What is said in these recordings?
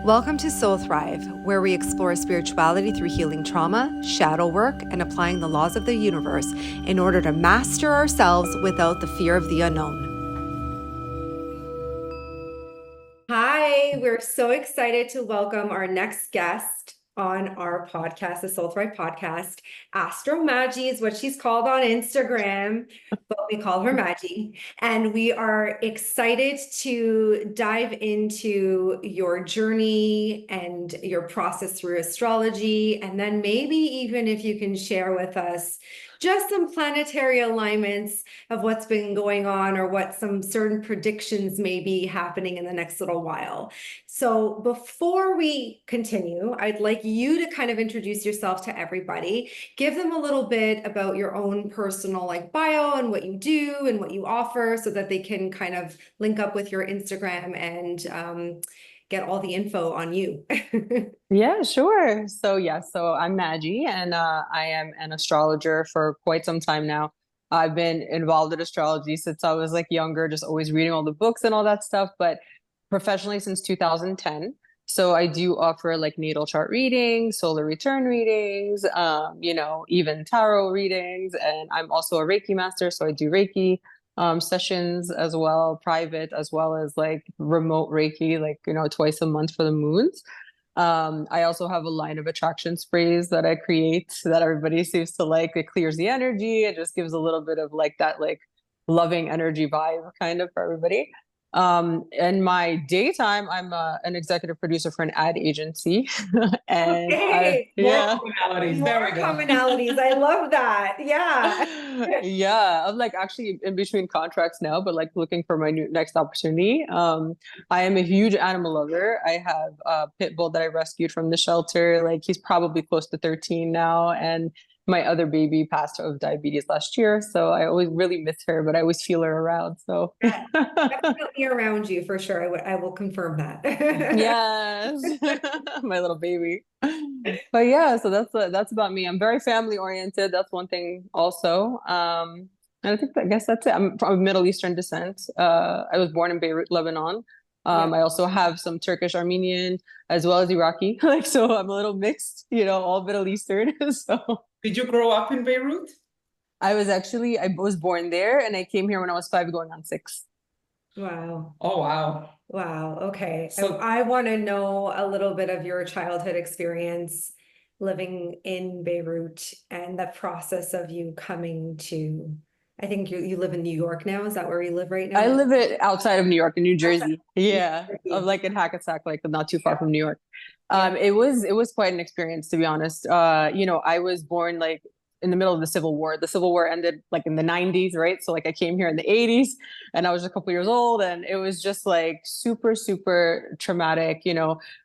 Welcome to Soul Thrive, where we explore spirituality through healing trauma, shadow work, and applying the laws of the universe in order to master ourselves without the fear of the unknown. Hi, we're so excited to welcome our next guest on our podcast, the Soul Thrive podcast. Astro Maji is what she's called on Instagram, but we call her Maji. And we are excited to dive into your journey and your process through astrology. And then maybe even if you can share with us just some planetary alignments of what's been going on or what some certain predictions may be happening in the next little while. So before we continue, I'd like you to kind of introduce yourself to everybody, give them a little bit about your own personal bio and what you do and what you offer so that they can kind of link up with your Instagram and get all the info on you. Yeah, sure. So I'm Maji, and I am an astrologer for quite some time now. I've been involved in astrology since I was younger, just always reading all the books and all that stuff, but professionally since 2010. So I do offer natal chart readings, solar return readings, even tarot readings, and I'm also a Reiki Master, so I do Reiki sessions as well, private as well as remote Reiki, twice a month for the moons. I also have a line of attraction sprays that I create that everybody seems to like. It clears the energy. It just gives a little bit of that loving energy vibe kind of for everybody. In my daytime, I'm an executive producer for an ad agency. And more commonalities. I love that. Yeah. Yeah, I'm actually in between contracts now, but looking for my next opportunity. I am a huge animal lover. I have a pit bull that I rescued from the shelter. He's probably close to 13 now, and my other baby passed of diabetes last year, so I always really miss her, but I always feel her around. So definitely around you for sure. I will confirm that. Yes, my little baby. But yeah, so that's about me. I'm very family oriented. That's one thing also. And I guess that's it. I'm from Middle Eastern descent. I was born in Beirut, Lebanon. I also have some Turkish, Armenian, as well as Iraqi. So I'm a little mixed, all Middle Eastern. So did you grow up in Beirut? I was born there, and I came here when I was 5 going on 6. Wow. Oh, wow. Wow. Okay. So I want to know a little bit of your childhood experience living in Beirut and the process of you coming to, I think you live in New York now. Is that where you live right now? I live outside of New York in New Jersey. Yeah. I'm in Hackensack, not too far from New York. It was quite an experience, to be honest. I was born in the middle of the Civil War. The Civil War ended in the 90s, right? So I came here in the 80s, and I was just a couple years old, and it was just super, super traumatic.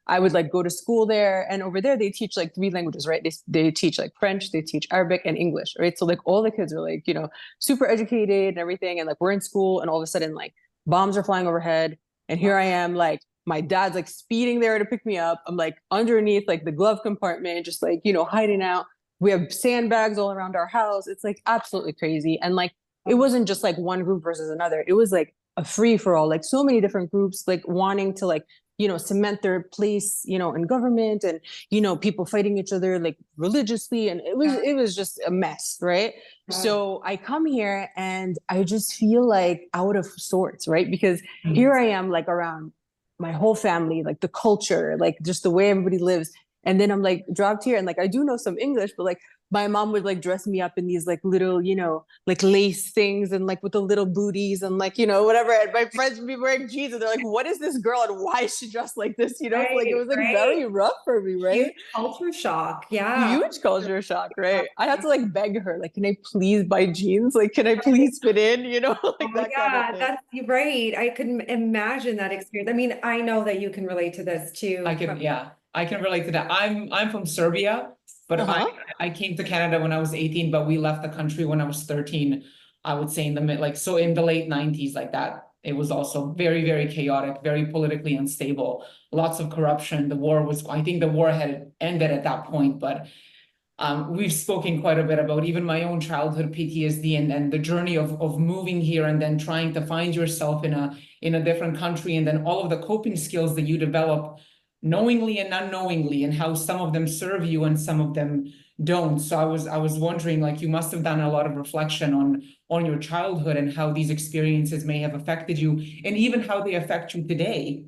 I would go to school there, and over there they teach 3 languages, right? They teach French, they teach Arabic and English, right? So all the kids are super educated and everything, and we're in school, and all of a sudden bombs are flying overhead, and here I am my dad's speeding there to pick me up. I'm underneath the glove compartment, just hiding out. We have sandbags all around our house. It's absolutely crazy. And it wasn't just one group versus another. It was a free for all, so many different groups wanting to cement their place, in government, and, people fighting each other religiously. And it was just a mess, right? So I come here and I just feel out of sorts, right? Because here I am around my whole family, the culture, just the way everybody lives. And then I'm dropped here, and I do know some English, but my mom would dress me up in these little, lace things, and with the little booties and whatever. And my friends would be wearing jeans, and they're what is this girl and why is she dressed like this? Right, it was very rough for me, right? Huge culture shock. Yeah. Huge culture shock, right? I had to beg her, can I please buy jeans? Can I please fit in? Oh that kind of that's right. I couldn't imagine that experience. I mean, I know that you can relate to this too. I can relate to that. I'm from Serbia, but I came to Canada when I was 18, but we left the country when I was 13. I would say in the in the late 90s, that. It was also very, very chaotic, very politically unstable, lots of corruption. I think the war had ended at that point, but we've spoken quite a bit about even my own childhood PTSD and the journey of moving here and then trying to find yourself in a different country, and then all of the coping skills that you develop knowingly and unknowingly, and how some of them serve you and some of them don't. So I was wondering, like, you must have done a lot of reflection on your childhood and how these experiences may have affected you, and even how they affect you today.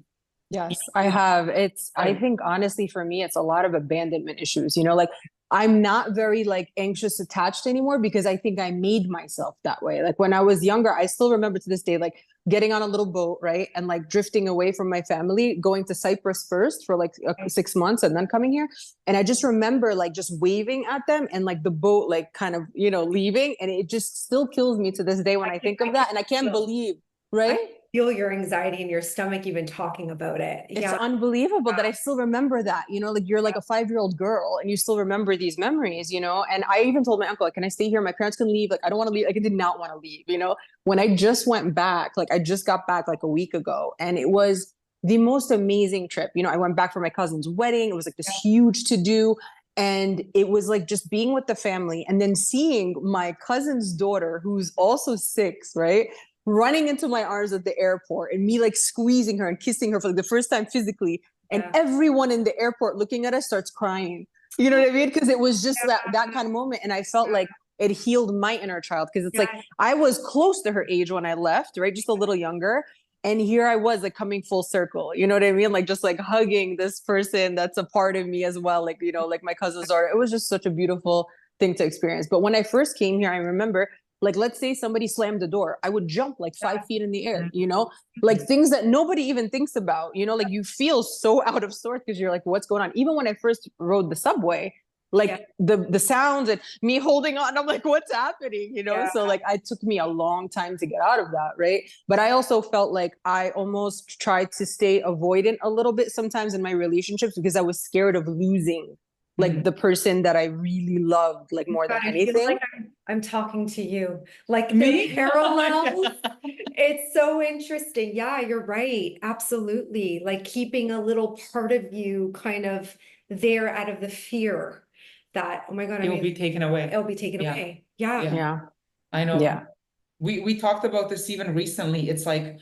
Yes, I have. I think honestly for me, it's a lot of abandonment issues, you know, like I'm not very like anxious attached anymore because I think I made myself that way. Like when I was younger, I still remember to this day, like getting on a little boat, right? And like drifting away from my family, going to Cyprus first for like 6 months and then coming here. And I just remember like just waving at them and like the boat, like kind of, you know, leaving. And it just still kills me to this day when I think of that. And I can't believe, right? Feel your anxiety in your stomach even talking about it. It's unbelievable that I still remember that, you know, like you're like a 5-year-old girl and you still remember these memories, you know. And I even told my uncle, like, can I stay here? My parents can leave. Like, I don't want to leave. Like, I did not want to leave, you know. When I just went back, like I just got back like a week ago, and it was the most amazing trip. You know, I went back for my cousin's wedding. It was like this huge to do. And it was like just being with the family and then seeing my cousin's daughter, who's also 6, right? Running into my arms at the airport and me like squeezing her and kissing her for like the first time physically. And everyone in the airport looking at us starts crying. You know what I mean? Because it was just that kind of moment. And I felt like it healed my inner child. Because it's like I was close to her age when I left, right? Just a little younger. And here I was like coming full circle. You know what I mean? Like just like hugging this person that's a part of me as well. Like, you know, like my cousin's daughter. It was just such a beautiful thing to experience. But when I first came here, I remember, like, let's say somebody slammed the door, I would jump like 5 feet in the air, you know, like things that nobody even thinks about, you know, like you feel so out of sorts because you're like, what's going on? Even when I first rode the subway, like the sounds and me holding on, I'm like, what's happening? You know? So like, it took me a long time to get out of that. Right. But I also felt like I almost tried to stay avoidant a little bit sometimes in my relationships because I was scared of losing like the person that I really loved, like more than anything. I feel like I'm talking to you, like the parallels. It's so interesting. Yeah, you're right. Absolutely. Like keeping a little part of you kind of there out of the fear that, oh my God, it will be taken away. It'll be taken away. Yeah. I know. Yeah. We talked about this even recently. It's like,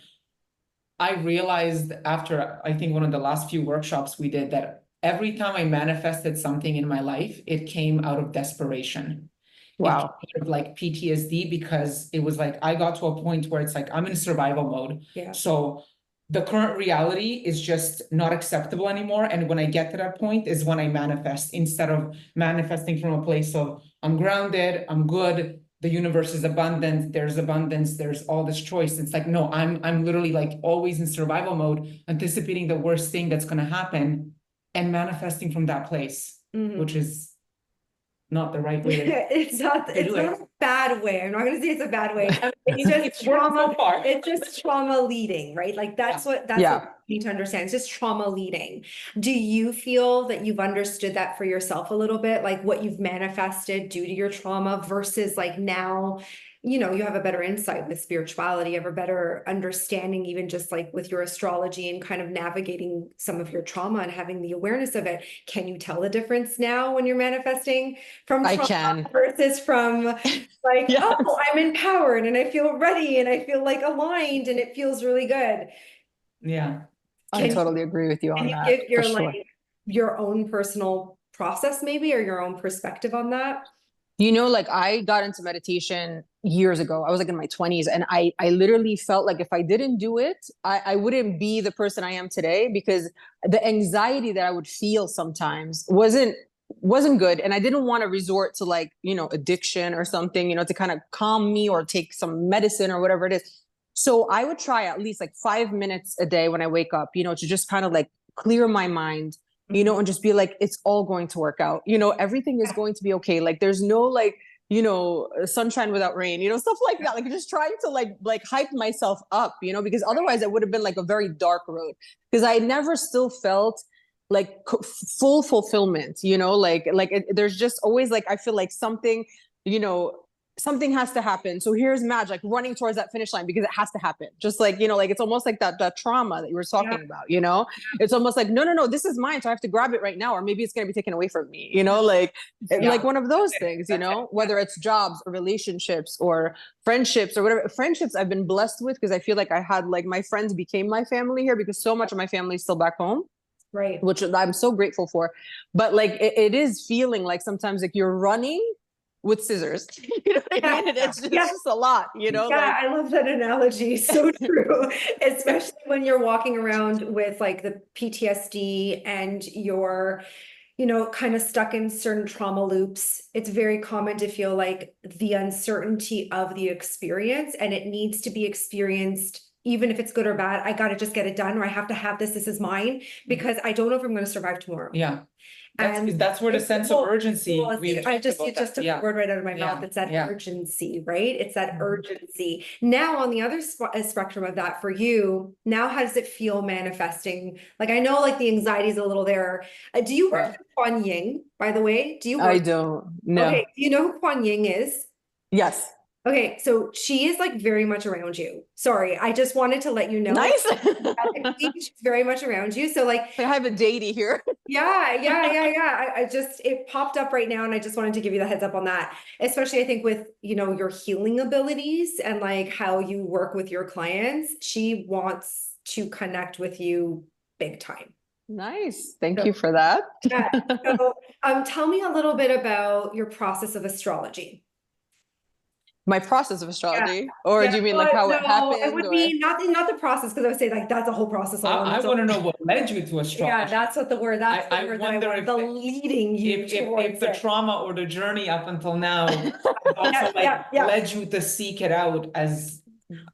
I realized after, I think one of the last few workshops we did, that every time I manifested something in my life, it came out of desperation. Wow. It came out of like PTSD, because it was like, I got to a point where it's like, I'm in survival mode. Yeah. So the current reality is just not acceptable anymore. And when I get to that point is when I manifest, instead of manifesting from a place of I'm grounded, I'm good, the universe is abundant, there's all this choice. It's like, no, I'm literally like always in survival mode, anticipating the worst thing that's going to happen and manifesting from that place, which is not the right way. It's not a bad way. I'm not going to say it's a bad way. It's just trauma. It's just trauma leading, right? Like that's what you need to understand. It's just trauma leading. Do you feel that you've understood that for yourself a little bit, like what you've manifested due to your trauma versus like now, you know, you have a better insight with spirituality, you have a better understanding, even just like with your astrology and kind of navigating some of your trauma and having the awareness of it. Can you tell the difference now when you're manifesting from trauma versus from like, oh, I'm empowered and I feel ready and I feel like aligned and it feels really good. Yeah. I totally agree with you on that. Give your your own personal process maybe, or your own perspective on that? You know, like I got into meditation years ago. I was like in my 20s, and I literally felt like if I didn't do it, I wouldn't be the person I am today, because the anxiety that I would feel sometimes wasn't good. And I didn't want to resort to like, you know, addiction or something, you know, to kind of calm me or take some medicine or whatever it is. So I would try at least like 5 minutes a day when I wake up, you know, to just kind of like clear my mind, you know, and just be like, it's all going to work out. You know, everything is going to be okay. Like there's no like, you know, sunshine without rain, you know, stuff like that. Like just trying to like hype myself up, you know, because otherwise it would have been like a very dark road, because I never still felt like full fulfillment, you know, there's just always like, I feel like something, you know, something has to happen. So here's Madge, like running towards that finish line because it has to happen. Just like, you know, like it's almost like that trauma that you were talking about, you know, it's almost like, no, this is mine. So I have to grab it right now, or maybe it's going to be taken away from me, you know, like one of those things, you know, whether it's jobs or relationships or friendships or whatever. Friendships I've been blessed with, because I feel like I had like my friends became my family here, because so much of my family is still back home. Right. which I'm so grateful for. But like it is feeling like sometimes like you're running with scissors. You know what I mean? It's just a lot, you know? Yeah, Like, I love that analogy. So true. Especially when you're walking around with like the PTSD and you're, kind of stuck in certain trauma loops. It's very common to feel like the uncertainty of the experience, and it needs to be experienced, even if it's good or bad. I got to just get it done, or I have to have this. This is mine, because I don't know if I'm going to survive tomorrow. Yeah. And That's where the sense of urgency. I just took the word right out of my mouth. It's that urgency, right? It's that urgency. Now, on the other spectrum of that for you, now how does it feel manifesting? Like, I know like the anxiety is a little there. Do you work with Kuan Yin, by the way? Do you work? I don't know. Okay, do you know who Kuan Yin is? Yes. Okay, so she is like very much around you. Sorry, I just wanted to let you know. Nice. She's very much around you. So like I have a deity here. Yeah. I just, it popped up right now, and I just wanted to give you the heads up on that. Especially I think with, your healing abilities and like how you work with your clients, she wants to connect with you big time. Nice. Thank you for that. Yeah. So, tell me a little bit about your process of astrology. My process of astrology, or do you mean like how it happened? It would be not the process, because I would say like that's a whole process. I want to know what led you to astrology. Yeah, that's what the word. That's the word that I want. The leading you if the trauma or the journey up until now also led you to seek it out as.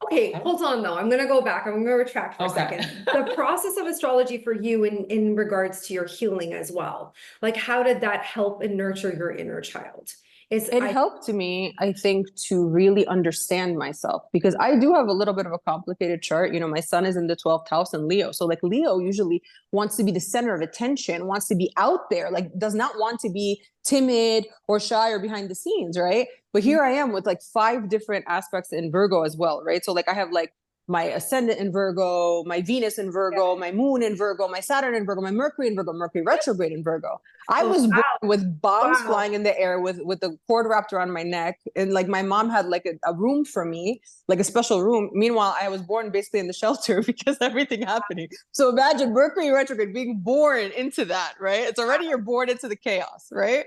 Okay, hold on though. I'm going to go back. I'm going to retract for a second. The process of astrology for you in regards to your healing as well. Like, how did that help and nurture your inner child? It helped me, I think, to really understand myself, because I do have a little bit of a complicated chart. My son is in the 12th house in Leo. So like Leo usually wants to be the center of attention, wants to be out there, like does not want to be timid or shy or behind the scenes, right? But here I am with like 5 different aspects in Virgo as well, right? So like I have like my ascendant in Virgo, my Venus in Virgo, my moon in Virgo, my Saturn in Virgo, my Mercury in Virgo, Mercury retrograde in Virgo. I was born with bombs flying in the air with the cord wrapped around my neck. And like my mom had like a room for me, like a special room. Meanwhile, I was born basically in the shelter because everything happening. So imagine Mercury retrograde being born into that, right? It's already you're born into the chaos, right?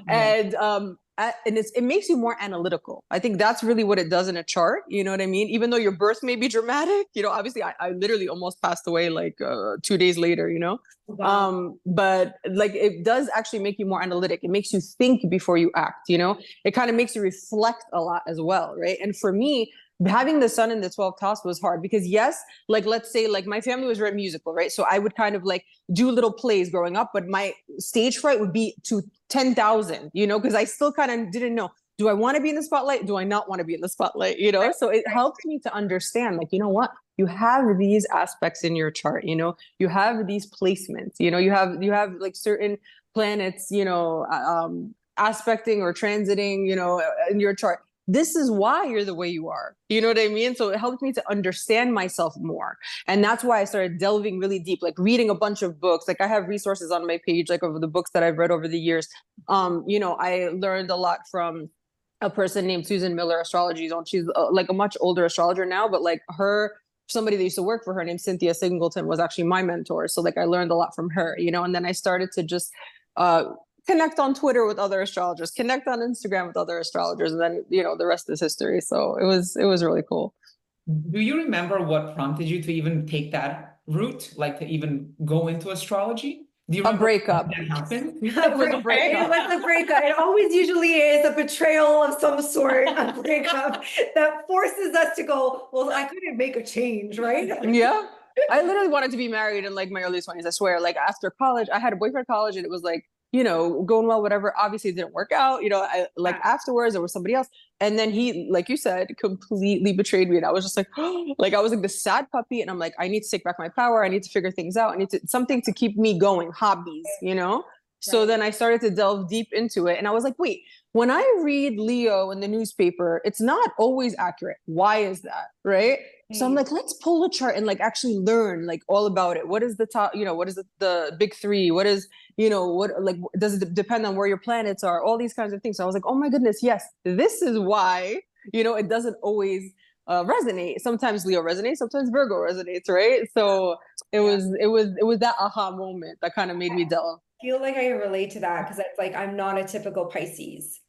And it makes you more analytical. I think that's really what it does in a chart. You know what I mean? Even though your birth may be dramatic, obviously I literally almost passed away like 2 days later, Wow. But like it does actually make you more analytic. It makes you think before you act, it kind of makes you reflect a lot as well, right? And for me, having the sun in the 12th house was hard because yes, like let's say like my family was very musical, right? So I would kind of like do little plays growing up, but my stage fright would be to 10,000, because I still kind of didn't know, do I want to be in the spotlight? Do I not want to be in the spotlight? So it helped me to understand, like, you know what, you have these aspects in your chart, you have these placements, you have like certain planets, aspecting or transiting, in your chart. This is why you're the way you are. You know what I mean? So it helped me to understand myself more. And that's why I started delving really deep, like reading a bunch of books. Like I have resources on my page, like of the books that I've read over the years. I learned a lot from a person named Susan Miller, Astrology Zone. She's like a much older astrologer now, but like somebody that used to work for her named Cynthia Singleton was actually my mentor. So like I learned a lot from her, and then I started to just, connect on Twitter with other astrologers, connect on Instagram with other astrologers, and then the rest is history. So it was really cool. Do you remember what prompted you to even take that route, like to even go into astrology? Do you remember a breakup? That happened? It was a breakup. It always usually is a betrayal of some sort, a breakup that forces us to go, well, I couldn't make a change, right? Yeah. I literally wanted to be married in like my early 20s, I swear. Like after college, I had a boyfriend in college and it was like, going well, whatever. Obviously it didn't work out, afterwards there was somebody else. And then he, like you said, completely betrayed me. And I was just like, like, I was like the sad puppy. And I'm like, I need to take back my power. I need to figure things out. I need something to keep me going, hobbies, So then I started to delve deep into it. And I was like, wait, when I read Leo in the newspaper, it's not always accurate. Why is that? Right. So I'm like, let's pull a chart and like actually learn like all about it. What is the top, what is the big 3? What is, what, like, does it depend on where your planets are? All these kinds of things. So I was like, oh my goodness, yes, this is why, it doesn't always resonate. Sometimes Leo resonates, sometimes Virgo resonates, right? So it was that aha moment that kind of made me delve. I feel like I relate to that because it's like I'm not a typical Pisces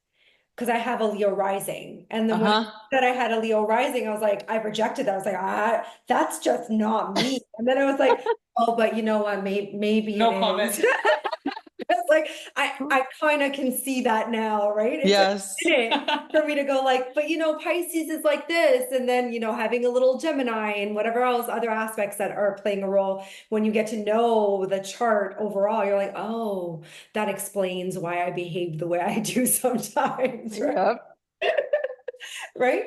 because I have a Leo rising. And then when Uh-huh. that I had a Leo rising, I was like, I rejected that. I was like, that's just not me. And then I was like, oh, but you know what? Maybe it No is. comment. It's like I kind of can see that now, right? It took Yes. a minute for me to go like, but you know, Pisces is like this, and then you know, having a little Gemini and whatever else other aspects that are playing a role. When you get to know the chart overall, you're like, oh, that explains why I behave the way I do sometimes, right? Yep. Right?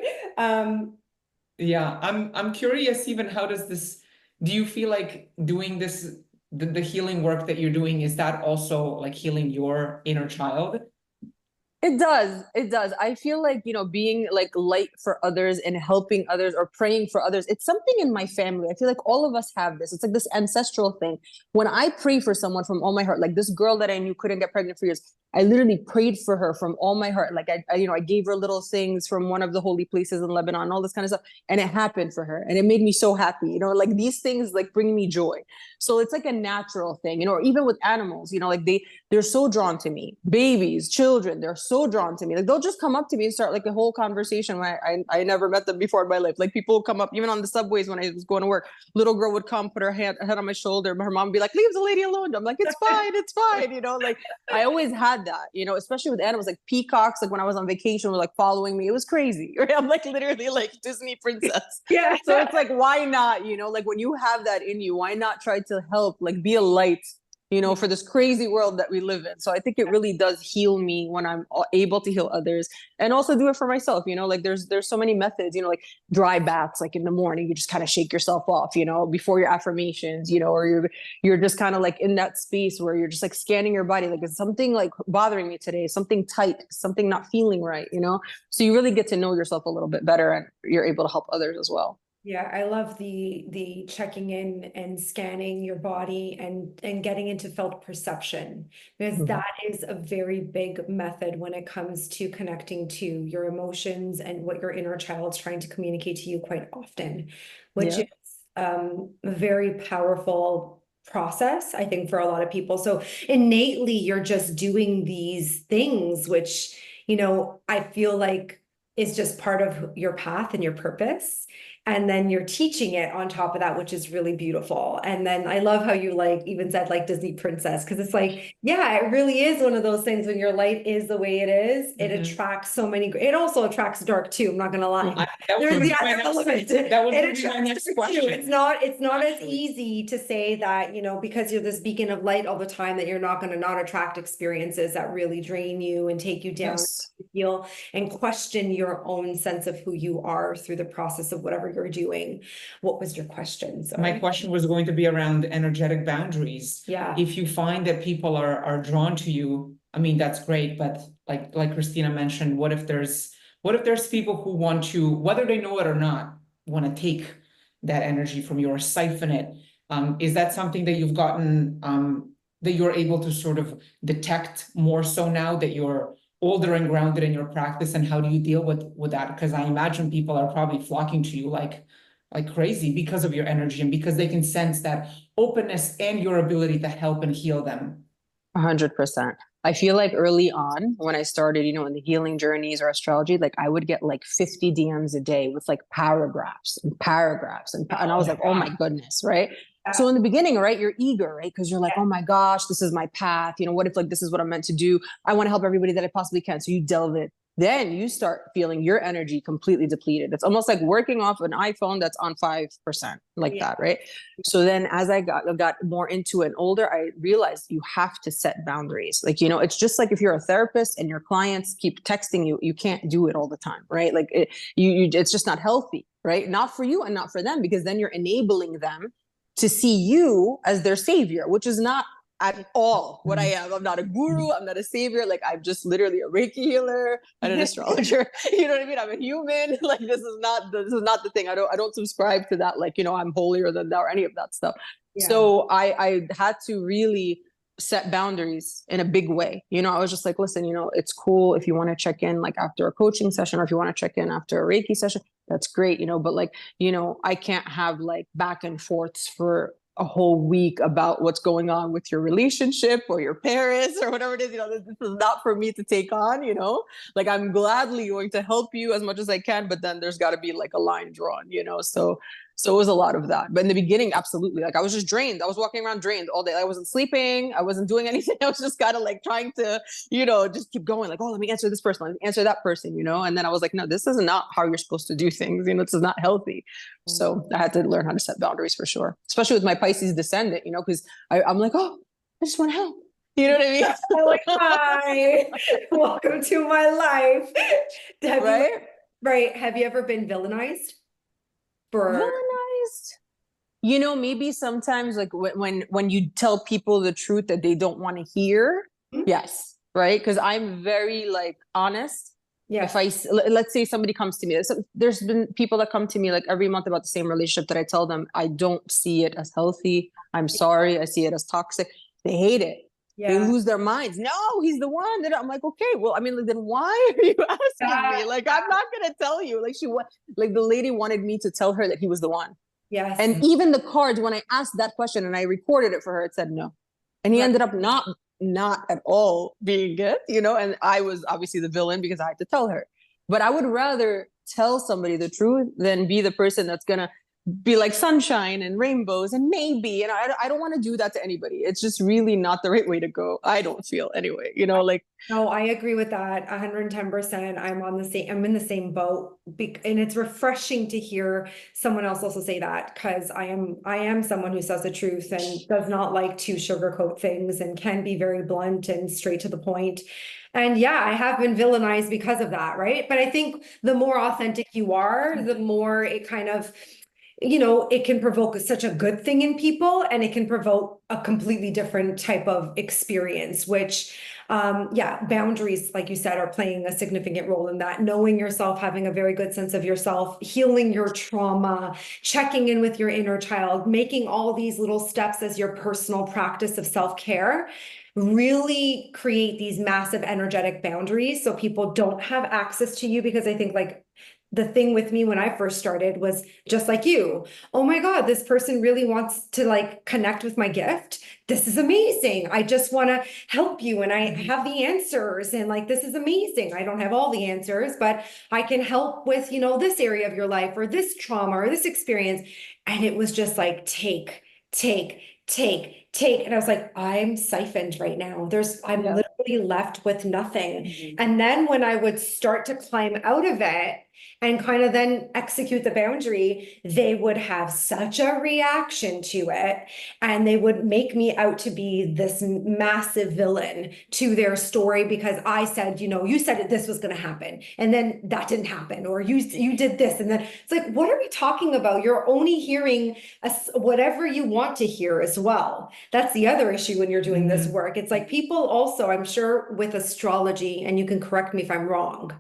Yeah, I'm curious even how does this, do you feel like doing this, the healing work that you're doing, is that also like healing your inner child? It does. It does. I feel like, being like light for others and helping others or praying for others, it's something in my family. I feel like all of us have this. It's like this ancestral thing. When I pray for someone from all my heart, like this girl that I knew couldn't get pregnant for years, I literally prayed for her from all my heart. Like I gave her little things from one of the holy places in Lebanon, all this kind of stuff. And it happened for her. And it made me so happy, like these things like bring me joy. So it's like a natural thing, or even with animals, like they're so drawn to me. Babies, children, they're so drawn to me. Like they'll just come up to me and start like a whole conversation when I never met them before in my life. Like people will come up, even on the subways when I was going to work. Little girl would come, put her head on my shoulder. Her mom would be like, leave the lady alone. I'm like, it's fine, it's fine. Like I always had that, especially with animals, like peacocks, like when I was on vacation, were like following me. It was crazy. Right? I'm like literally like Disney princess. Yeah. So it's like, why not, like when you have that in you, why not try to help, like be a light, for this crazy world that we live in. So I think it really does heal me when I'm able to heal others and also do it for myself. Like there's so many methods, like dry baths, like in the morning, you just kind of shake yourself off, before your affirmations, or you're just kind of like in that space where you're just like scanning your body. Like, is something like bothering me today? Something tight, something not feeling right, So you really get to know yourself a little bit better and you're able to help others as well. Yeah, I love the checking in and scanning your body and getting into felt perception because that is a very big method when it comes to connecting to your emotions and what your inner child's trying to communicate to you quite often, which is a very powerful process, I think, for a lot of people. So innately, you're just doing these things, which, I feel like is just part of your path and your purpose. And then you're teaching it on top of that, which is really beautiful. And then I love how you like even said like Disney princess, because it's like, yeah, it really is one of those things when your light is the way it is, it attracts so many. It also attracts dark too. I'm not gonna lie. That was There's the my other next- element. that was It gonna be my attracts next dark question. too. It's not as Actually. easy to say that, because you're this beacon of light all the time, that you're not going to not attract experiences that really drain you and take you down. Yes. Feel and question your own sense of who you are through the process of whatever you're doing. What was your question? Sorry. My question was going to be around energetic boundaries. Yeah. If you find that people are drawn to you, I mean, that's great. But like Christina mentioned, what if there's people who want to, whether they know it or not, want to take that energy from you or siphon it? Is that something that you've gotten, that you're able to sort of detect more so now that you're older and grounded in your practice? And how do you deal with that? Because I imagine people are probably flocking to you like crazy because of your energy and because they can sense that openness and your ability to help and heal them. 100%. I feel like early on when I started, in the healing journeys or astrology, like I would get like 50 DMs a day with like paragraphs and paragraphs. And I was like, oh my goodness, right? So in the beginning, right, you're eager, right? Because you're like, oh my gosh, this is my path. What if like this is what I'm meant to do? I want to help everybody that I possibly can. So you delve in. Then you start feeling your energy completely depleted. It's almost like working off an iPhone that's on 5%, like that, right? So then as I got more into it and older, I realized you have to set boundaries. Like, it's just like if you're a therapist and your clients keep texting you, you can't do it all the time, right? Like it's just not healthy, right? Not for you and not for them, because then you're enabling them to see you as their savior, which is not at all what I am. I'm not a guru. I'm not a savior. Like I'm just literally a Reiki healer and an astrologer. You know what I mean? I'm a human. Like this is not the thing. I don't subscribe to that. Like, I'm holier than thou or any of that stuff. Yeah. So I had to really set boundaries in a big way. I was just like, listen, it's cool if you want to check in like after a coaching session, or if you want to check in after a Reiki session, that's great, but like, I can't have like back and forths for a whole week about what's going on with your relationship or your parents or whatever it is. This is not for me to take on, like I'm gladly going to help you as much as I can, but then there's got to be like a line drawn, so it was a lot of that. But in the beginning, absolutely. Like I was just drained. I was walking around drained all day. I wasn't sleeping. I wasn't doing anything. I was just kind of like trying to, just keep going. Like, oh, let me answer this person. Let me answer that person, And then I was like, no, this is not how you're supposed to do things. This is not healthy. So I had to learn how to set boundaries for sure, especially with my Pisces descendant, because I'm like, oh, I just want to help. You know what I mean? I'm like, hi, welcome to my life. Have you ever been villainized? Villainized? Maybe sometimes like when you tell people the truth that they don't want to hear. Mm-hmm. Yes. Right. Because I'm very like honest. Yeah. If let's say somebody comes to me, there's been people that come to me like every month about the same relationship that I tell them, I don't see it as healthy. I'm sorry. I see it as toxic. They hate it. Yeah. They lose their minds. No, he's the one. That I'm like, okay, well, I mean, then why are you asking me? Like, I'm not going to tell you. Like the lady wanted me to tell her that he was the one. Yes. And even the cards, when I asked that question and I recorded it for her, it said no. And he ended up not at all being good, and I was obviously the villain because I had to tell her. But I would rather tell somebody the truth than be the person that's going to be like sunshine and rainbows and maybe, I don't want to do that to anybody. It's just really not the right way to go. I don't feel anyway, No, I agree with that 110%. I'm in the same boat, and it's refreshing to hear someone else also say that, because I am someone who says the truth and does not like to sugarcoat things and can be very blunt and straight to the point. And yeah, I have been villainized because of that, right? But I think the more authentic you are, the more it kind of, it can provoke such a good thing in people, and it can provoke a completely different type of experience, which, boundaries, like you said, are playing a significant role in that. Knowing yourself, having a very good sense of yourself, healing your trauma, checking in with your inner child, making all these little steps as your personal practice of self-care really create these massive energetic boundaries so people don't have access to you. Because I think like the thing with me when I first started was just like you. Oh my God, this person really wants to like connect with my gift. This is amazing. I just want to help you. And I have the answers, and like, this is amazing. I don't have all the answers, but I can help with, this area of your life or this trauma or this experience. And it was just like, take. And I was like, I'm siphoned right now. I'm literally left with nothing. Mm-hmm. And then when I would start to climb out of it and kind of then execute the boundary, they would have such a reaction to it. And they would make me out to be this massive villain to their story because I said, you said this was going to happen. And then that didn't happen. Or you did this. And then it's like, what are we talking about? You're only hearing whatever you want to hear as well. That's the other issue when you're doing this work. It's like people also, I'm sure with astrology, and you can correct me if I'm wrong,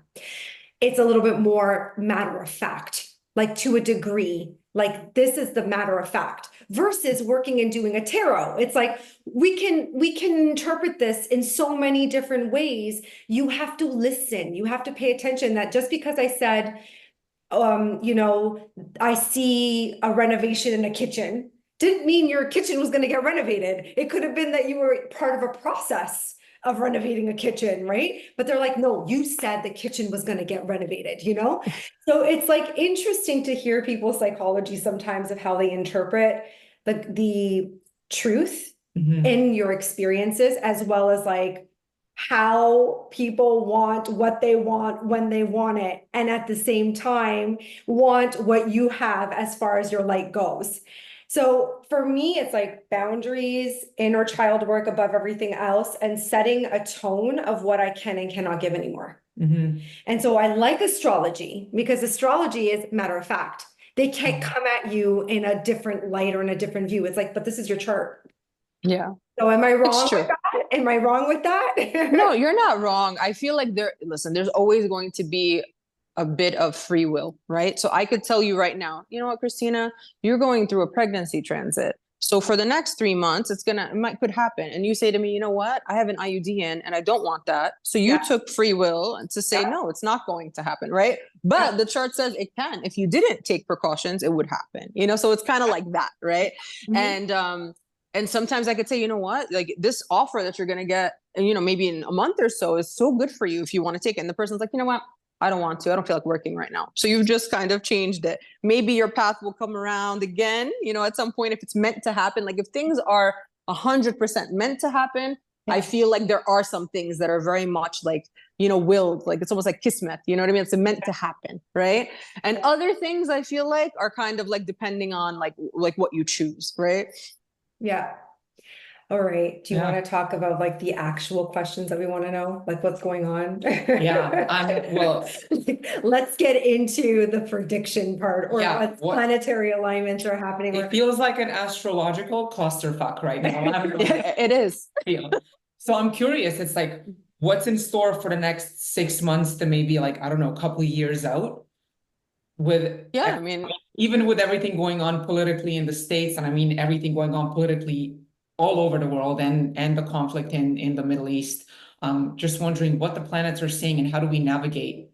it's a little bit more matter of fact, like to a degree, like this is the matter of fact versus working and doing a tarot. It's like, we can interpret this in so many different ways. You have to listen. You have to pay attention. That just because I said, I see a renovation in a kitchen didn't mean your kitchen was going to get renovated. It could have been that you were part of a process of renovating a kitchen, right? But they're like, no, you said the kitchen was going to get renovated, So it's like interesting to hear people's psychology sometimes of how they interpret the truth in your experiences, as well as like how people want what they want when they want it, and at the same time want what you have as far as your light goes. So for me, it's like boundaries, inner child work above everything else, and setting a tone of what I can and cannot give anymore. Mm-hmm. And so I like astrology because astrology is matter of fact. They can't come at you in a different light or in a different view. It's like, but this is your chart. Yeah. So am I wrong with that? Am I wrong with that? No, you're not wrong. I feel like there's always going to be a bit of free will, right? So I could tell you right now, you know what, Christina, you're going through a pregnancy transit. So for the next 3 months, could happen. And you say to me, you know what? I have an IUD in and I don't want that. So you took free will to say, no, it's not going to happen, right? But the chart says it can. If you didn't take precautions, it would happen, so it's kind of like that, right? And sometimes I could say, you know what, like this offer that you're going to get, maybe in a month or so is so good for you if you want to take it. And the person's like, you know what? I don't want to. I don't feel like working right now. So you've just kind of changed it. Maybe your path will come around again, at some point if it's meant to happen. Like if things are 100% meant to happen, I feel like there are some things that are very much like, willed, like it's almost like kismet, you know what I mean? It's meant to happen, right? And other things I feel like are kind of like depending on like what you choose, right? Yeah. All right. Do you want to talk about like the actual questions that we want to know? Like what's going on? Well, let's get into the prediction part or what planetary alignments are happening. It feels like an astrological clusterfuck right now. It is. So I'm curious, it's like, what's in store for the next 6 months to maybe like, I don't know, a couple of years out? Even with everything going on politically in the States, and I mean, everything going on politically all over the world and the conflict in the Middle East. Just wondering what the planets are saying and how do we navigate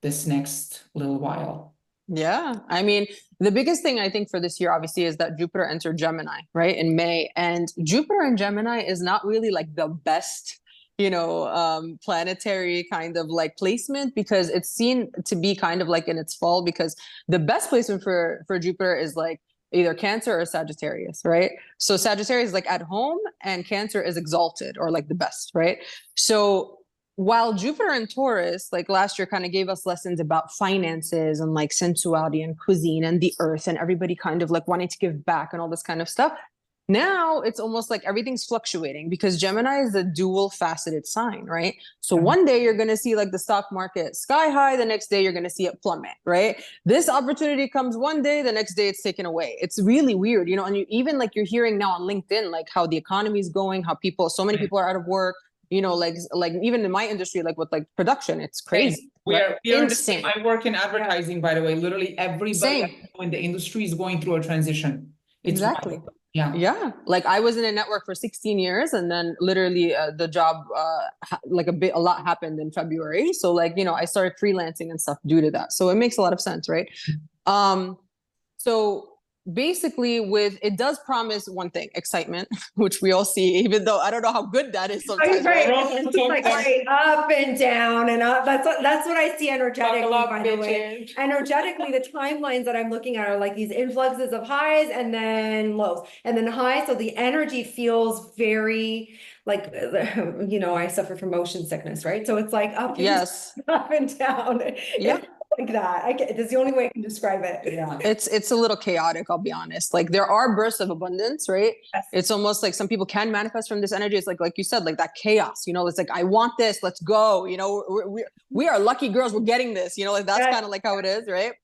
this next little while? Yeah. I mean, the biggest thing I think for this year, obviously, is that Jupiter entered Gemini, right, in May. And Jupiter in Gemini is not really like the best, planetary kind of like placement, because it's seen to be kind of like in its fall, because the best placement for Jupiter is like either Cancer or Sagittarius, right? So Sagittarius is like at home and Cancer is exalted or like the best, right? So while Jupiter in Taurus, like last year, kind of gave us lessons about finances and like sensuality and cuisine and the earth and everybody kind of like wanting to give back and all this kind of stuff. Now it's almost like everything's fluctuating because Gemini is a dual faceted sign, right? So one day you're going to see like the stock market sky high, the next day you're going to see it plummet, right? This opportunity comes one day, the next day it's taken away. It's really weird, and even like you're hearing now on LinkedIn, like how the economy is going, how so many people are out of work, like even in my industry, like with like production, it's crazy. We are insane. I work in advertising, by the way. Literally everybody in the industry is going through a transition. Exactly. Wild. Yeah. Yeah. Like I was in a network for 16 years and then literally the job, a lot happened in February. So like, I started freelancing and stuff due to that. So it makes a lot of sense. Right. So basically it does promise one thing, excitement, which we all see, even though I don't know how good that is sometimes. Right. It's like up and down and up. That's what I see energetically, by the way. Energetically, the timelines that I'm looking at are like these influxes of highs and then lows and then highs. So the energy feels very like, I suffer from motion sickness, right? So it's like up and down. Yeah. Like that. That's the only way I can describe it. Yeah. It's a little chaotic, I'll be honest. Like there are bursts of abundance, right? Yes. It's almost like some people can manifest from this energy. It's like you said, like that chaos, it's like, I want this, let's go. We are lucky girls, we're getting this, like that's kind of like how it is, right?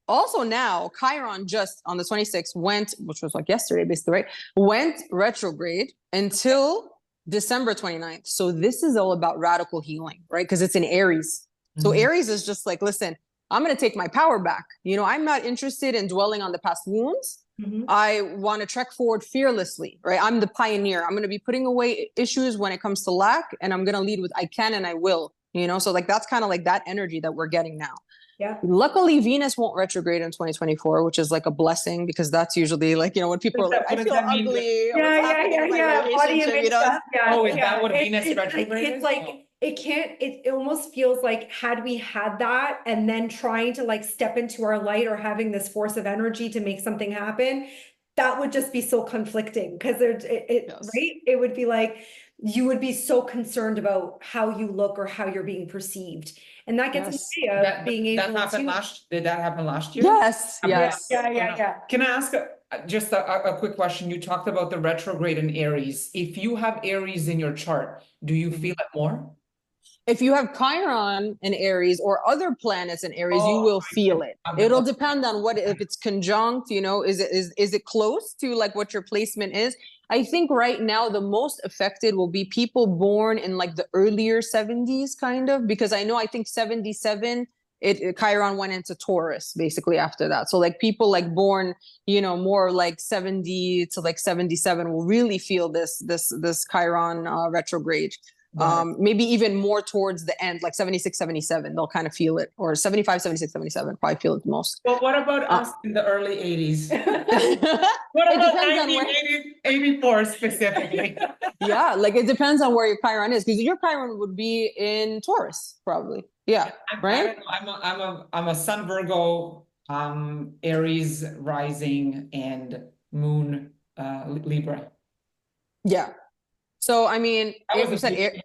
Also now Chiron just on the 26th went, which was like yesterday, basically, right? Went retrograde until December 29th. So this is all about radical healing, right? Because it's in Aries. So Aries is just like, listen, I'm going to take my power back. I'm not interested in dwelling on the past wounds. I want to trek forward fearlessly, right? I'm the pioneer. I'm going to be putting away issues when it comes to lack, and I'm going to lead with I can and I will, so like that's kind of like that energy that we're getting now. Yeah. Luckily, Venus won't retrograde in 2024, which is like a blessing, because that's usually like, when people are like, I feel ugly. Yeah. Body image stuff. Oh, is that what Venus retrograde is? It's like, it almost feels like had we had that and then trying to like step into our light or having this force of energy to make something happen, that would just be so conflicting because right? It would be like, you would be so concerned about how you look or how you're being perceived. And that gets in the way of being able Did that happen last year? Yes. Yeah. Can I ask just a quick question? You talked about the retrograde in Aries. If you have Aries in your chart, do you feel it more? If you have Chiron in Aries or other planets in Aries, you will feel it. It'll depend on if it's conjunct, is it close to like what your placement is? I think right now the most affected will be people born in like the earlier 70s kind of, because I think 77 Chiron went into Taurus basically after that. So like people like born, more like 70 to like 77 will really feel this Chiron retrograde. Maybe even more towards the end, like 76, 77, they'll kind of feel it, or 75, 76, 77, probably feel it the most. Well, what about us in the early 80s? What It about depends on 1984 specifically? Yeah, like it depends on where your Chiron is, because your Chiron would be in Taurus, probably. Yeah, right? I don't know. I'm a Sun Virgo, Aries rising, and Moon Libra. Yeah. So, I mean, That if was you a said big,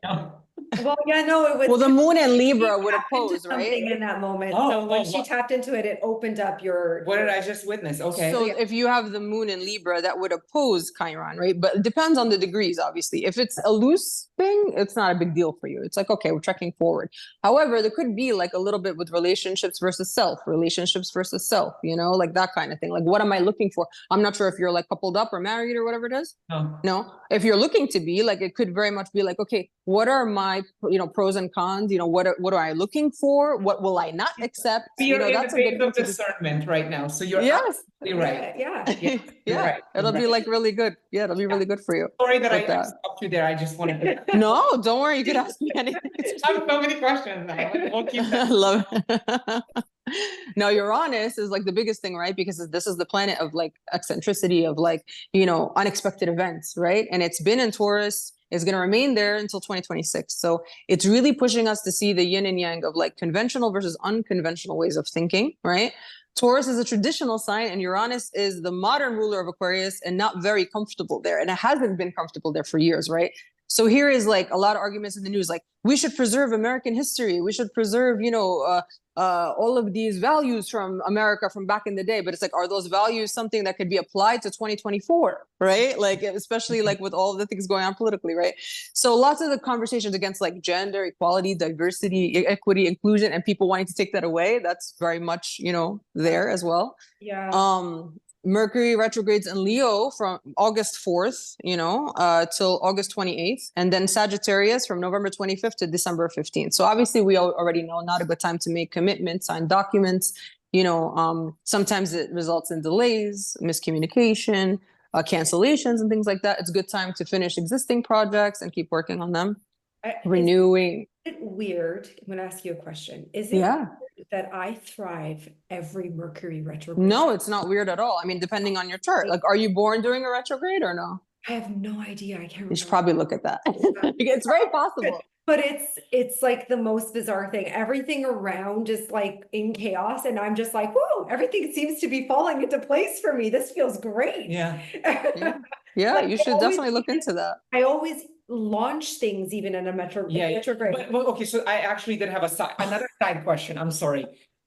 Well, yeah, no, it was. well, the moon and she Libra would tapped into oppose, right? something in that moment. Oh, So when oh, she what- tapped into it, it opened up your. What did I just witness? Okay. So if you have the moon in Libra, that would oppose Chiron, right? But it depends on the degrees, obviously. If it's a loose thing, it's not a big deal for you. It's like, okay, we're trekking forward. However, there could be like a little bit with relationships versus self, like that kind of thing. Like, what am I looking for? I'm not sure if you're like coupled up or married or whatever it is. No. If you're looking to be, like, it could very much be like, okay, what are my, pros and cons? What am I looking for? What will I not accept? You're in That's the a good phase thing of to do. discernment right now. So you're Yes. absolutely right. Yeah. Yeah, You're right. it'll You're be right. like really good. Yeah, it'll be really good for you. Sorry that with I that. stopped you there. I just wanted to. No, don't worry. You could ask me anything. I have so many questions now. We'll keep I that. love it. Now, Uranus is like the biggest thing, right? Because this is the planet of like eccentricity, of like, unexpected events, right? And it's been in Taurus. It's going to remain there until 2026. So it's really pushing us to see the yin and yang of like conventional versus unconventional ways of thinking, right? Taurus is a traditional sign, and Uranus is the modern ruler of Aquarius, and not very comfortable there. And it hasn't been comfortable there for years, right? So here is like a lot of arguments in the news, like we should preserve American history. We should preserve, all of these values from America from back in the day. But it's like, are those values something that could be applied to 2024, right? Like, especially like with all the things going on politically, right? So lots of the conversations against like gender equality, diversity, equity, inclusion, and people wanting to take that away, that's very much, there as well. Yeah. Mercury retrogrades in Leo from August 4th, till August 28th, and then Sagittarius from November 25th to December 15th. So obviously we already know not a good time to make commitments, sign documents. Sometimes it results in delays, miscommunication, cancellations, and things like that. It's a good time to finish existing projects and keep working on them. Renewing. Is it weird? I'm going to ask you a question. Is it weird that I thrive every Mercury retrograde? No, it's not weird at all. I mean, depending on your chart. Like, are you born during a retrograde or no? I have no idea. I can't remember. You should probably look at that. It's very possible. But it's like the most bizarre thing. Everything around is like in chaos, and I'm just like, whoa, everything seems to be falling into place for me. This feels great. Yeah. Yeah, Like, you should definitely look into that. I always launch things even in a retrograde. But okay, so I actually did have another side question. I'm sorry.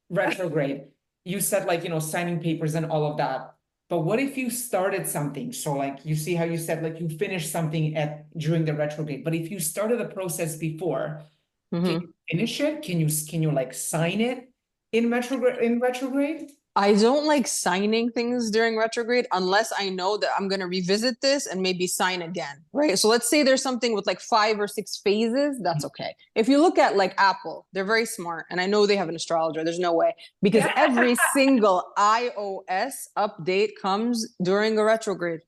Retrograde. You said like, signing papers and all of that. But what if you started something? So like, you see how you said like you finished something during the retrograde, but if you started the process before, can you finish it? Can you like sign it in retrograde? I don't like signing things during retrograde unless I know that I'm going to revisit this and maybe sign again, right? So let's say there's something with like 5 or 6 phases, that's okay. If you look at like Apple, they're very smart, and I know they have an astrologer. There's no way, because every single iOS update comes during a retrograde.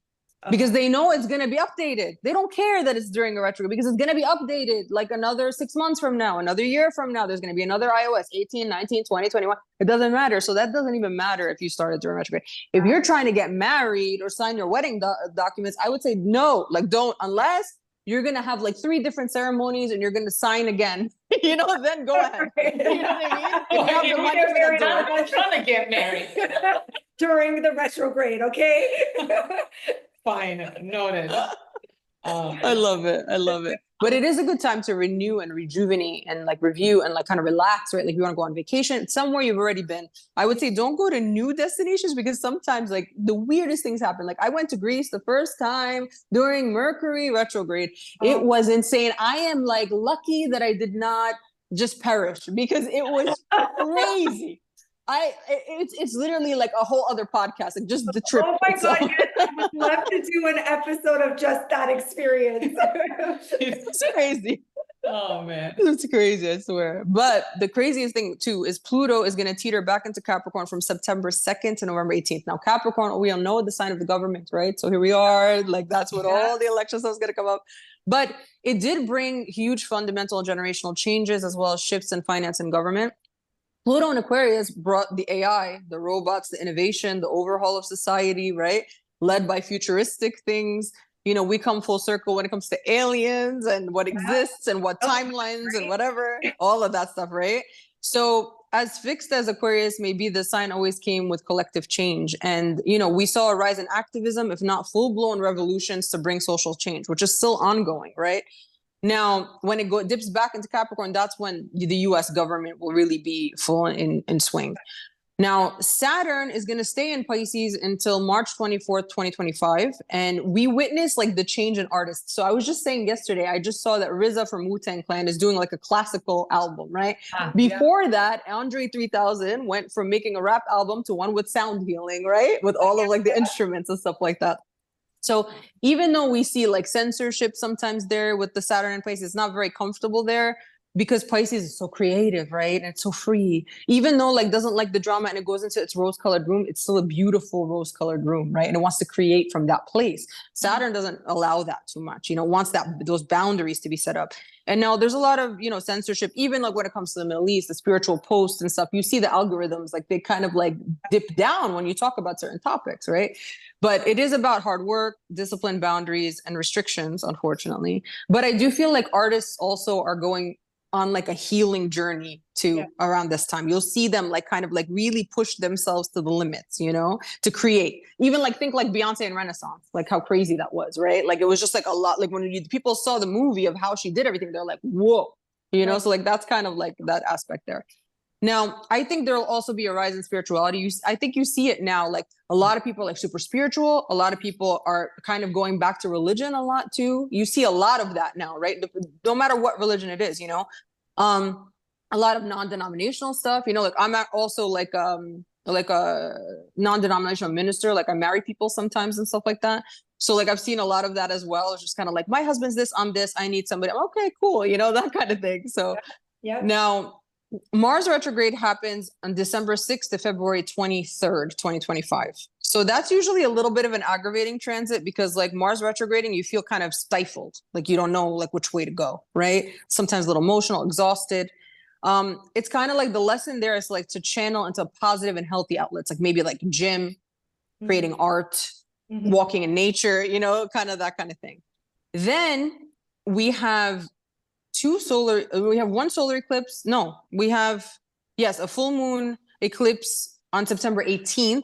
Because they know it's going to be updated. They don't care that it's during a retrograde, because it's going to be updated like another 6 months from now, another year from now. There's going to be another iOS 18, 19, 20, 21. It doesn't matter. So that doesn't even matter if you started during retrograde. If you're trying to get married or sign your wedding documents, I would say no, like don't, unless you're going to have like 3 different ceremonies and you're going to sign again, then go ahead. You know what I mean? If you have the money for that, I'm trying to get married. During the retrograde, okay? Fine, noted. I love it. I love it. But it is a good time to renew and rejuvenate and like review and like kind of relax, right? Like you want to go on vacation somewhere you've already been. I would say don't go to new destinations, because sometimes like the weirdest things happen. Like I went to Greece the first time during Mercury retrograde. It was insane. I am like lucky that I did not just perish, because it was crazy. It's literally like a whole other podcast, like just the trip. Oh my God, yes, I would love to do an episode of just that experience. It's crazy. Oh man. It's crazy, I swear. But the craziest thing too is Pluto is going to teeter back into Capricorn from September 2nd to November 18th. Now, Capricorn, we all know the sign of the government, right? So here we are, like that's what all the election stuff is going to come up. But it did bring huge fundamental and generational changes as well as shifts in finance and government. Pluto in Aquarius brought the AI, the robots, the innovation, the overhaul of society, right? Led by futuristic things. You know, we come full circle when it comes to aliens and what exists and what timelines and whatever, all of that stuff, right? So as fixed as Aquarius may be, the sign always came with collective change. And, you know, we saw a rise in activism, if not full-blown revolutions to bring social change, which is still ongoing, right? Now, when it dips back into Capricorn, that's when the US government will really be full in swing. Now, Saturn is going to stay in Pisces until March 24th, 2025. And we witnessed like the change in artists. So I was just saying yesterday, I just saw that RZA from Wu-Tang Clan is doing like a classical album, right? Before that, Andre 3000 went from making a rap album to one with sound healing, right? With all of like the instruments and stuff like that. So even though we see like censorship sometimes there with the Saturn in Pisces, it's not very comfortable there because Pisces is so creative, right? And it's so free. Even though like doesn't like the drama and it goes into its rose-colored room, it's still a beautiful rose-colored room, right? And it wants to create from that place. Saturn doesn't allow that too much, you know, wants those boundaries to be set up. And now there's a lot of, you know, censorship, even like when it comes to the Middle East, the spiritual posts and stuff, you see the algorithms, like they kind of like dip down when you talk about certain topics, right? But it is about hard work, discipline, boundaries, and restrictions, unfortunately. But I do feel like artists also are going on like a healing journey too around this time. You'll see them like kind of like really push themselves to the limits, you know, to create. Even like think like Beyonce and Renaissance, like how crazy that was, right? Like it was just like a lot. Like when people saw the movie of how she did everything, they're like, whoa, you know. So like that's kind of like that aspect there. Now, I think there'll also be a rise in spirituality. I think you see it now. Like a lot of people are like super spiritual. A lot of people are kind of going back to religion a lot too. You see a lot of that now, right? No matter what religion it is, you know, a lot of non-denominational stuff, you know, like I'm also like a non-denominational minister. Like I marry people sometimes and stuff like that. So like I've seen a lot of that as well. It's just kind of like my husband's this, I'm this, I need somebody. Okay, cool. You know, that kind of thing. So now Mars retrograde happens on December 6th to February 23rd, 2025. So that's usually a little bit of an aggravating transit because like Mars retrograding, you feel kind of stifled. Like you don't know like which way to go, right? Sometimes a little emotional, exhausted. It's kind of like the lesson there is like to channel into positive and healthy outlets, like maybe like gym, creating art, walking in nature, you know, kind of that kind of thing. Then we have one solar eclipse. No, we have, a full moon eclipse on September 18th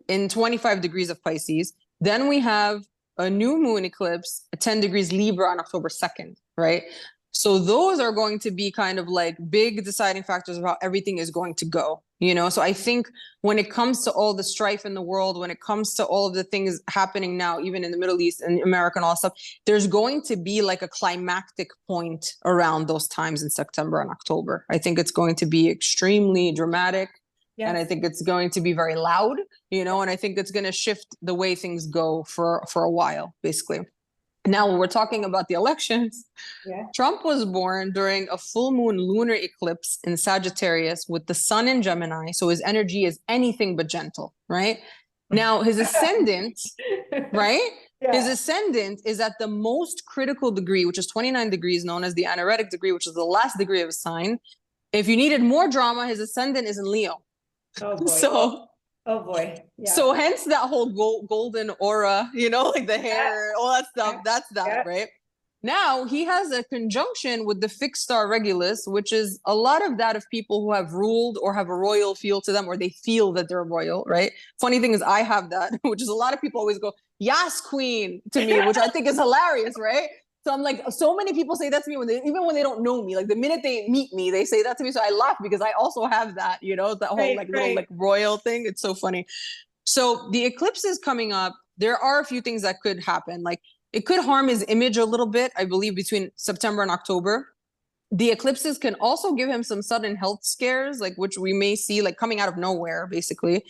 in 25 degrees of Pisces. Then we have a new moon eclipse at 10 degrees Libra on October 2nd, right? So those are going to be kind of like big deciding factors of how everything is going to go, you know? So I think when it comes to all the strife in the world, when it comes to all of the things happening now, even in the Middle East and America and all that stuff, there's going to be like a climactic point around those times in September and October. I think it's going to be extremely dramatic. And I think it's going to be very loud, you know, and I think it's going to shift the way things go for a while, basically. Now, when we're talking about the elections, Trump was born during a full moon lunar eclipse in Sagittarius with the sun in Gemini. So his energy is anything but gentle, right? Now, his ascendant, right? His ascendant is at the most critical degree, which is 29 degrees, known as the anaretic degree, which is the last degree of a sign. If you needed more drama, his ascendant is in Leo. Oh boy. So hence that whole golden aura, you know, like the hair, all that stuff. That's that, right? Now he has a conjunction with the fixed star Regulus, which is a lot of that of people who have ruled or have a royal feel to them, or they feel that they're royal, right? Funny thing is I have that, which is a lot of people always go, "Yes, queen," to me, which I think is hilarious, right? So I'm like, so many people say that to me even when they don't know me. Like the minute they meet me, they say that to me. So I laugh because I also have that, you know, that whole little like royal thing. It's so funny. So the eclipse is coming up. There are a few things that could happen. Like it could harm his image a little bit, I believe, between September and October. The eclipses can also give him some sudden health scares, like which we may see like coming out of nowhere, basically.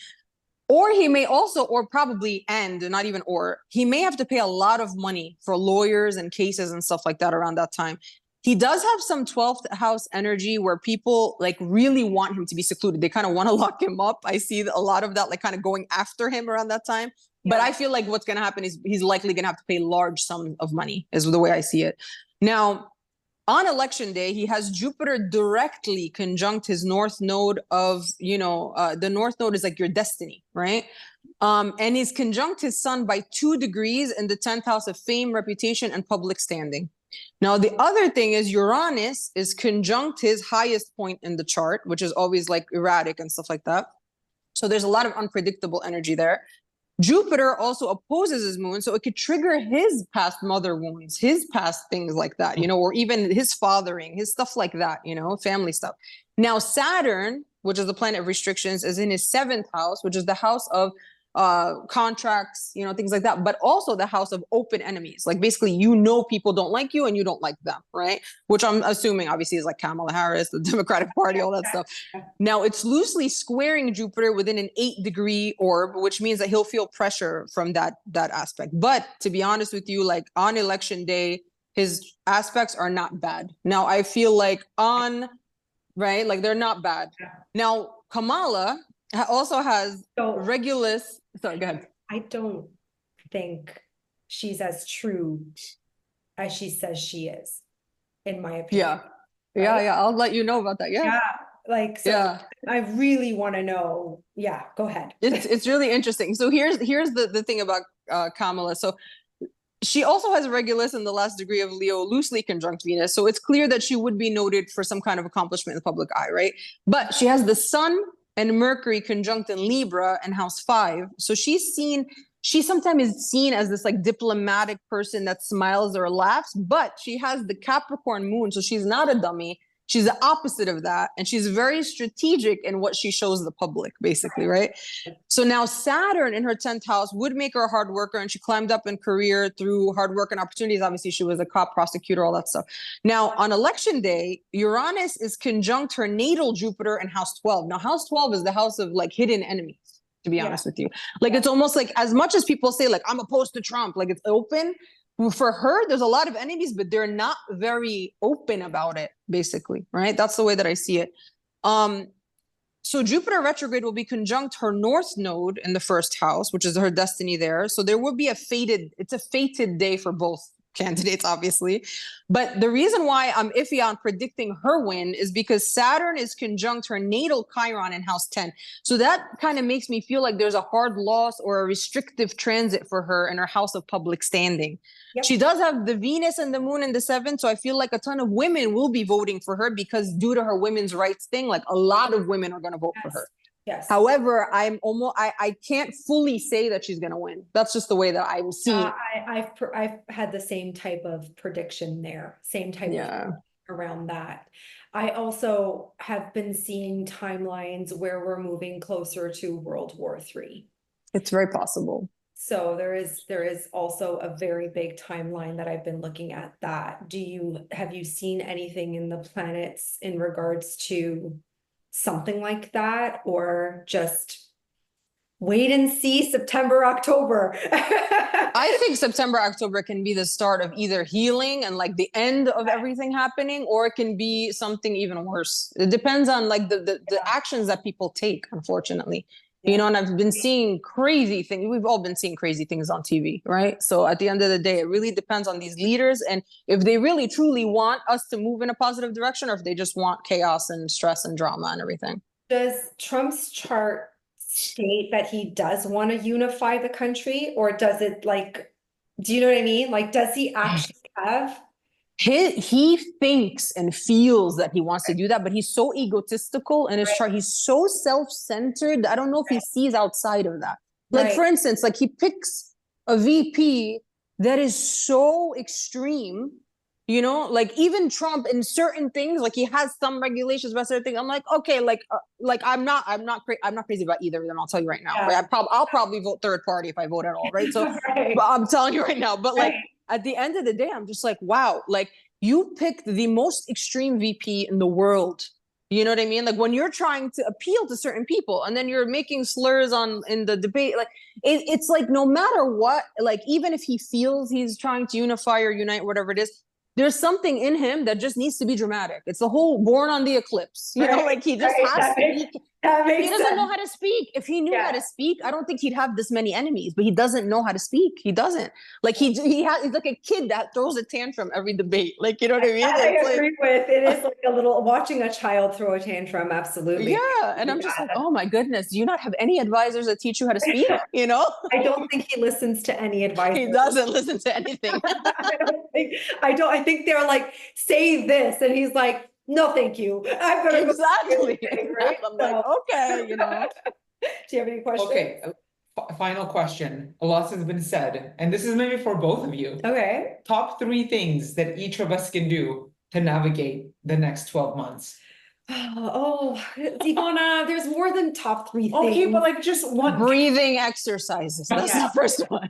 Or he may also, or probably, and not even or, he may have to pay a lot of money for lawyers and cases and stuff like that around that time. He does have some 12th house energy where people like really want him to be secluded. They kind of want to lock him up. I see a lot of that like kind of going after him around that time. But I feel like what's going to happen is he's likely going to have to pay large sums of money is the way I see it. Now, on election day, he has Jupiter directly conjunct his north node of, the north node is like your destiny, right? And he's conjunct his sun by 2 degrees in the 10th house of fame, reputation, and public standing. Now, the other thing is Uranus is conjunct his highest point in the chart, which is always like erratic and stuff like that. So there's a lot of unpredictable energy there. Jupiter also opposes his moon, so it could trigger his past mother wounds, his past things like that, or even his fathering, his stuff like that, family stuff. Now, Saturn, which is the planet of restrictions, is in his 7th house, which is the house of contracts, things like that, but also the house of open enemies. Like basically, people don't like you and you don't like them, right? Which I'm assuming obviously is like Kamala Harris, the Democratic Party, all that stuff. Now it's loosely squaring Jupiter within an 8-degree orb, which means that he'll feel pressure from that aspect. But to be honest with you, like on election day, his aspects are not bad. Now I feel like like they're not bad. Now Kamala also has Regulus. Sorry, go ahead. I don't think she's as true as she says she is, in my opinion. Yeah. I'll let you know about that. Yeah. I really want to know. Yeah, go ahead. It's really interesting. So here's the thing about Kamala. So she also has Regulus in the last degree of Leo, loosely conjunct Venus. So it's clear that she would be noted for some kind of accomplishment in the public eye, right? But she has the sun and Mercury conjunct in Libra and house 5. So she sometimes is seen as this like diplomatic person that smiles or laughs, but she has the Capricorn moon. So she's not a dummy. She's the opposite of that. And she's very strategic in what she shows the public, basically, right? So now Saturn in her 10th house would make her a hard worker, and she climbed up in career through hard work and opportunities. Obviously, she was a cop, prosecutor, all that stuff. Now, on election day, Uranus is conjunct her natal Jupiter in house 12. Now, house 12 is the house of like hidden enemies, to be honest with you. Like, it's almost like, as much as people say, like, I'm opposed to Trump, like it's open. For her, there's a lot of enemies, but they're not very open about it, basically, right? That's the way that I see it. So Jupiter retrograde will be conjunct her north node in the 1st house, which is her destiny there. So there will be a fated day for both candidates, obviously. But the reason why I'm iffy on predicting her win is because Saturn is conjunct her natal Chiron in house 10. So that kind of makes me feel like there's a hard loss or a restrictive transit for her in her house of public standing. Yep. She does have the Venus and the moon in the 7th. So I feel like a ton of women will be voting for her because due to her women's rights thing, like a lot of women are going to vote for her. Yes. However, I can't fully say that she's going to win. That's just the way that I'm seeing. I've had the same type of prediction there, same type of around that. I also have been seeing timelines where we're moving closer to World War III. It's very possible. So there is also a very big timeline that I've been looking at that. Have you seen anything in the planets in regards to something like that, or just wait and see September, October? I think September, October can be the start of either healing and like the end of everything happening, or it can be something even worse. It depends on like the actions that people take, unfortunately. And I've been seeing crazy things. We've all been seeing crazy things on TV, right? So at the end of the day, it really depends on these leaders and if they really truly want us to move in a positive direction, or if they just want chaos and stress and drama and everything. Does Trump's chart state that he does want to unify the country, or does it like, do you know what I mean? Like, does he actually have? He thinks and feels that he wants to do that, but he's so egotistical in his chart. He's so self-centered. I don't know if he sees outside of that. Like, for instance, like he picks a VP that is so extreme, like even Trump in certain things, like he has some regulations about certain things. I'm like, okay, like I'm not crazy about either of them. I'll tell you right now. Right? I'll probably vote third party if I vote at all. Right. So but I'm telling you right now, but like, at the end of the day, I'm just like, wow, like you picked the most extreme VP in the world. You know what I mean? Like when you're trying to appeal to certain people and then you're making slurs in the debate, like it's like no matter what, like even if he feels he's trying to unify or unite, whatever it is, there's something in him that just needs to be dramatic. It's the whole born on the eclipse, you know, like he just has to be. He doesn't know how to speak. If he knew how to speak, I don't think he'd have this many enemies, but he doesn't know how to speak. He doesn't. Like he's like a kid that throws a tantrum every debate. Like, you know what I mean? I agree with it. Is like a little watching a child throw a tantrum. Absolutely. Yeah. And I'm just like, oh my goodness, do you not have any advisors that teach you how to speak? You know? I don't think he listens to any advice. He doesn't listen to anything. I think they're like, say this. And he's like, no, thank you. I'm gonna exactly. Go right? I'm like, okay, you know. Do you have any questions? Okay, final question. A lot has been said, and this is maybe for both of you. Okay. Top 3 things that each of us can do to navigate the next 12 months. Oh, Ivana, there's more than top 3 things. Okay, but like just one. Breathing exercises. That's the first one.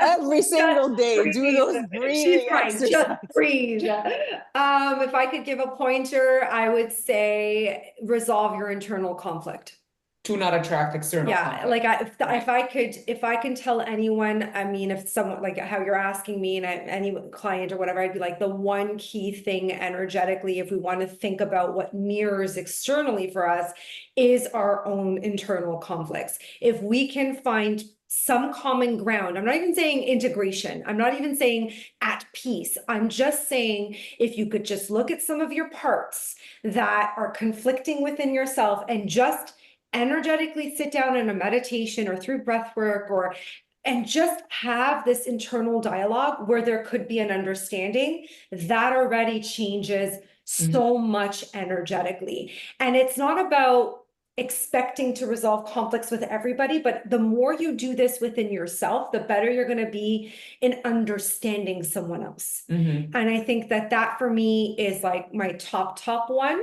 Every single day, do those breathing exercises. Just breathe. If I could give a pointer, I would say resolve your internal conflict. To not attract external conflict. Like if I can tell anyone, I mean, if someone like how you're asking me and any client or whatever, I'd be like the one key thing energetically, if we want to think about what mirrors externally for us, is our own internal conflicts. If we can find some common ground, I'm not even saying integration, I'm not even saying at peace, I'm just saying if you could just look at some of your parts that are conflicting within yourself and just energetically sit down in a meditation or through breath work and just have this internal dialogue where there could be an understanding, that already changes so much energetically. And it's not about expecting to resolve conflicts with everybody, but the more you do this within yourself, the better you're going to be in understanding someone else. And I think that for me is like my top one.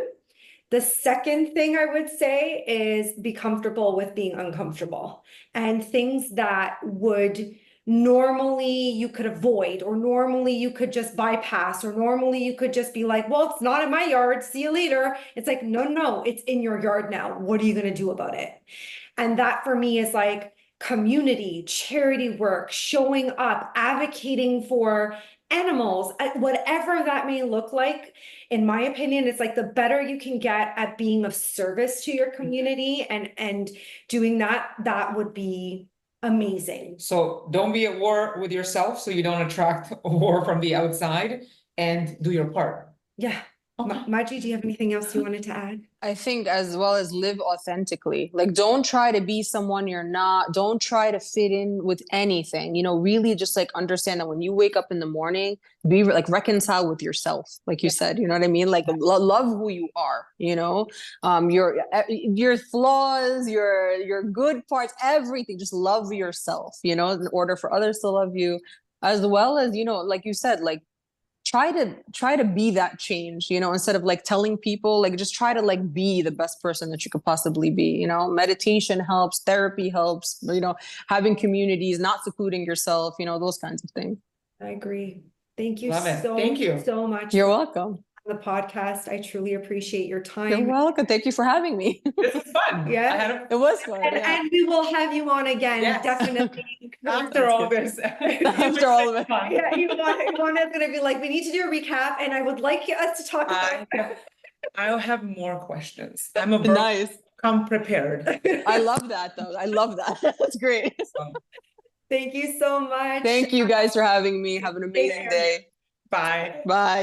The second thing I would say is be comfortable with being uncomfortable, and things that would normally you could avoid, or normally you could just bypass, or normally you could just be like, well, it's not in my yard, see you later. It's like, no, it's in your yard now. What are you going to do about it? And that for me is like community, charity work, showing up, advocating for animals, whatever that may look like. In my opinion, it's like the better you can get at being of service to your community and doing that would be amazing. So don't be at war with yourself so you don't attract war from the outside, and do your part. Yeah. Maji, do you have anything else you wanted to add? I think as well as live authentically. Like, don't try to be someone you're not. Don't try to fit in with anything. You know, really just like understand that when you wake up in the morning, be like reconcile with yourself, like you said. You know what I mean? Like love who you are. You know, your flaws, your good parts, everything. Just love yourself. You know, in order for others to love you, as well as, you know, like you said, like, try to be that change, you know, instead of like telling people, like just try to like be the best person that you could possibly be. You know, meditation helps, therapy helps, you know, having communities, not secluding yourself, you know, those kinds of things. I agree. Thank you Thank you so much. You're welcome. The podcast. I truly appreciate your time. You're welcome. Thank you for having me. This is fun. Yeah, it was fun. And we will have you on again. Yes. Definitely. After all this. After all of it. Yeah, Ivana's gonna be like, we need to do a recap, and I would like us to talk about I'll have more questions. I'm a nice. Come prepared. I love that though. I love that. That's great. Thank you so much. Thank you guys for having me. Have an amazing day. Bye. Bye.